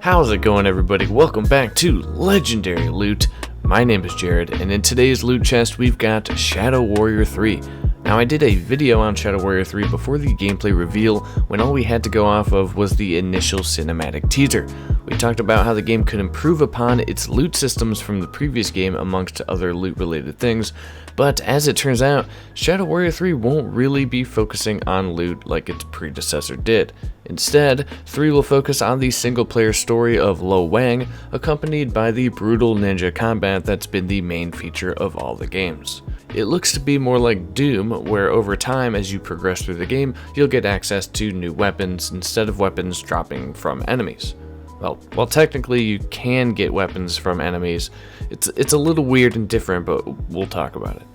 How's it going, everybody? Welcome back to Legendary Loot. My name is Jared, and in today's loot chest we've got Shadow Warrior 3. Now, I did a video on Shadow Warrior 3 before the gameplay reveal when all we had to go off of was the initial cinematic teaser. We talked about how the game could improve upon its loot systems from the previous game amongst other loot related things, but as it turns out, Shadow Warrior 3 won't really be focusing on loot like its predecessor did. Instead, 3 will focus on the single-player story of Lo Wang, accompanied by the brutal ninja combat that's been the main feature of all the games. It looks to be more like Doom, where over time as you progress through the game, you'll get access to new weapons instead of weapons dropping from enemies. Well, technically you can get weapons from enemies. It's a little weird and different, but we'll talk about it.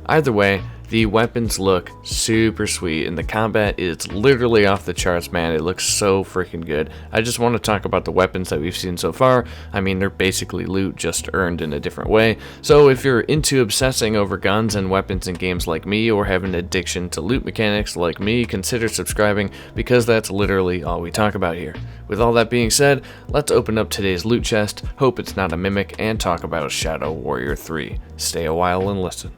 Either way, the weapons look super sweet, and the combat is literally off the charts, man. It looks so freaking good. I just want to talk about the weapons that we've seen so far. I mean, they're basically loot, just earned in a different way. So if you're into obsessing over guns and weapons in games like me, or have an addiction to loot mechanics like me, consider subscribing, because that's literally all we talk about here. With all that being said, let's open up today's loot chest, hope it's not a mimic, and talk about Shadow Warrior 3. Stay a while and listen.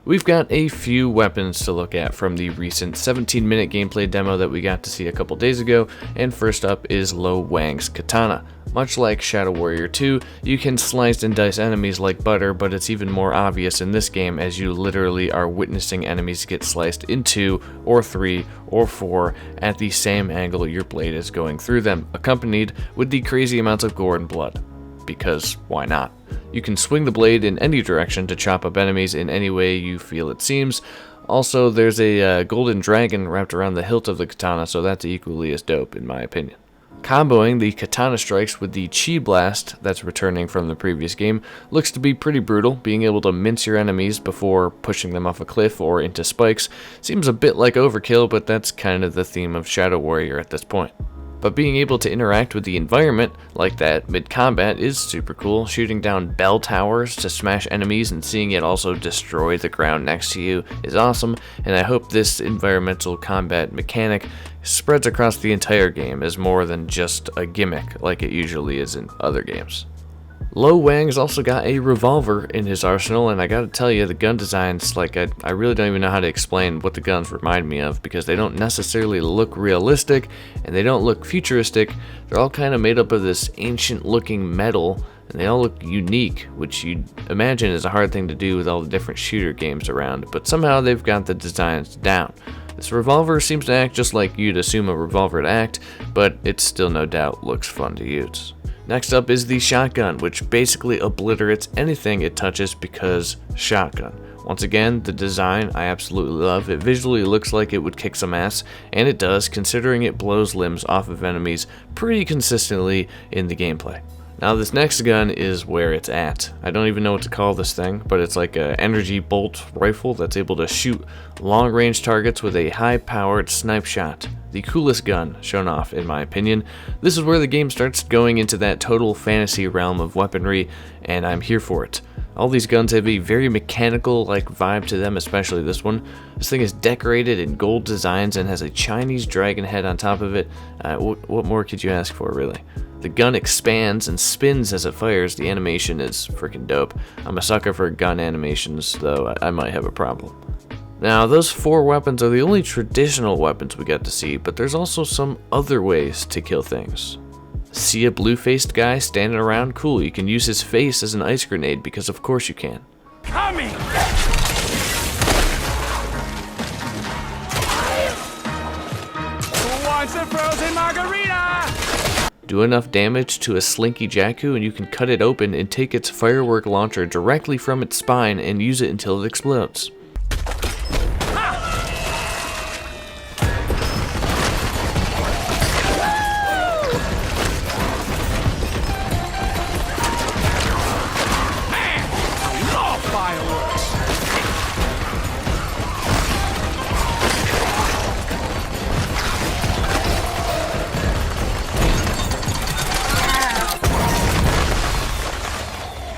We've got a few weapons to look at from the recent 17-minute gameplay demo that we got to see a couple days ago, and first up is Lo Wang's Katana. Much like Shadow Warrior 2, you can slice and dice enemies like butter, but it's even more obvious in this game as you literally are witnessing enemies get sliced in 2 or 3 or 4 at the same angle your blade is going through them, accompanied with the crazy amounts of gore and blood. Because why not? You can swing the blade in any direction to chop up enemies in any way you feel it seems. Also, there's a golden dragon wrapped around the hilt of the katana, so that's equally as dope in my opinion. Comboing the katana strikes with the chi blast that's returning from the previous game looks to be pretty brutal. Being able to mince your enemies before pushing them off a cliff or into spikes seems a bit like overkill, but that's kind of the theme of Shadow Warrior at this point. But being able to interact with the environment like that mid-combat is super cool. Shooting down bell towers to smash enemies and seeing it also destroy the ground next to you is awesome, and I hope this environmental combat mechanic spreads across the entire game as more than just a gimmick like it usually is in other games. Lo Wang's also got a revolver in his arsenal, and I gotta tell you, the gun designs, I really don't even know how to explain what the guns remind me of, because they don't necessarily look realistic, and they don't look futuristic. They're all kind of made up of this ancient looking metal, and they all look unique, which you'd imagine is a hard thing to do with all the different shooter games around, but somehow they've got the designs down. This revolver seems to act just like you'd assume a revolver to act, but it still no doubt looks fun to use. Next up is the shotgun, which basically obliterates anything it touches because shotgun. Once again, the design I absolutely love. It visually looks like it would kick some ass, and it does, considering it blows limbs off of enemies pretty consistently in the gameplay. Now this next gun is where it's at. I don't even know what to call this thing, but it's like an energy bolt rifle that's able to shoot long-range targets with a high-powered snipe shot. The coolest gun shown off, in my opinion. This is where the game starts going into that total fantasy realm of weaponry, and I'm here for it. All these guns have a very mechanical-like vibe to them, especially this one. This thing is decorated in gold designs and has a Chinese dragon head on top of it. What more could you ask for, really? The gun expands and spins as it fires. The animation is freaking dope. I'm a sucker for gun animations, though I might have a problem. Now, those 4 weapons are the only traditional weapons we got to see, but there's also some other ways to kill things. See a blue-faced guy standing around? Cool, you can use his face as an ice grenade, because of course you can. Coming! Who wants a frozen margarita? Do enough damage to a slinky Jakku and you can cut it open and take its firework launcher directly from its spine and use it until it explodes.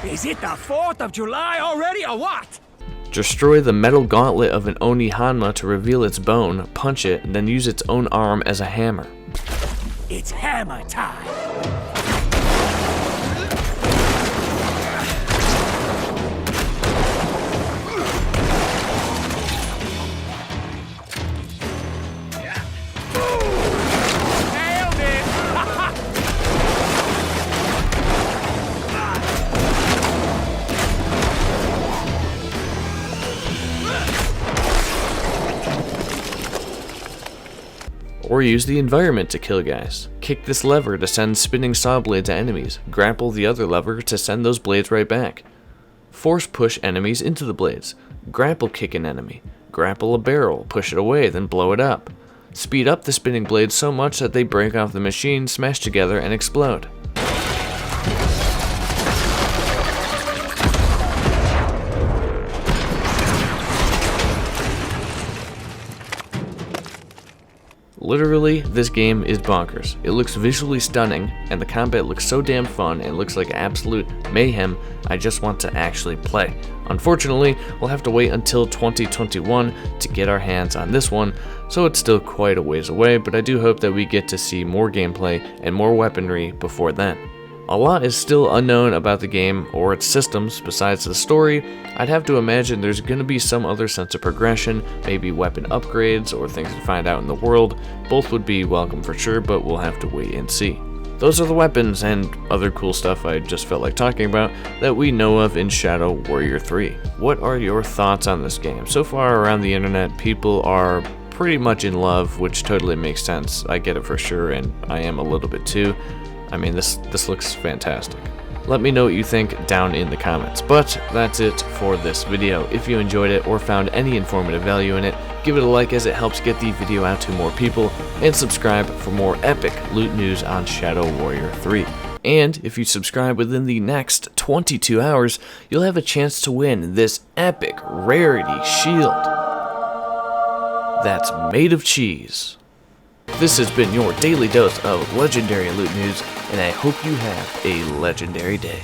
Is it the 4th of July already or what? Destroy the metal gauntlet of an Oni Hanma to reveal its bone, punch it, and then use its own arm as a hammer. It's hammer time. Nailed it! Or use the environment to kill guys. Kick this lever to send spinning saw blades at enemies. Grapple the other lever to send those blades right back. Force push enemies into the blades. Grapple kick an enemy. Grapple a barrel, push it away, then blow it up. Speed up the spinning blades so much that they break off the machine, smash together, and explode. Literally, this game is bonkers. It looks visually stunning, and the combat looks so damn fun, it looks like absolute mayhem. I just want to actually play. Unfortunately, we'll have to wait until 2021 to get our hands on this one, so it's still quite a ways away, but I do hope that we get to see more gameplay and more weaponry before then. A lot is still unknown about the game or its systems besides the story. I'd have to imagine there's going to be some other sense of progression, maybe weapon upgrades or things to find out in the world. Both would be welcome for sure, but we'll have to wait and see. Those are the weapons and other cool stuff I just felt like talking about that we know of in Shadow Warrior 3. What are your thoughts on this game? So far around the internet, people are pretty much in love, which totally makes sense. I get it for sure, and I am a little bit too. I mean, this looks fantastic. Let me know what you think down in the comments. But that's it for this video. If you enjoyed it or found any informative value in it, give it a like as it helps get the video out to more people, and subscribe for more epic loot news on Shadow Warrior 3. And if you subscribe within the next 22 hours, you'll have a chance to win this epic rarity shield that's made of cheese. This has been your daily dose of legendary loot news, and I hope you have a legendary day.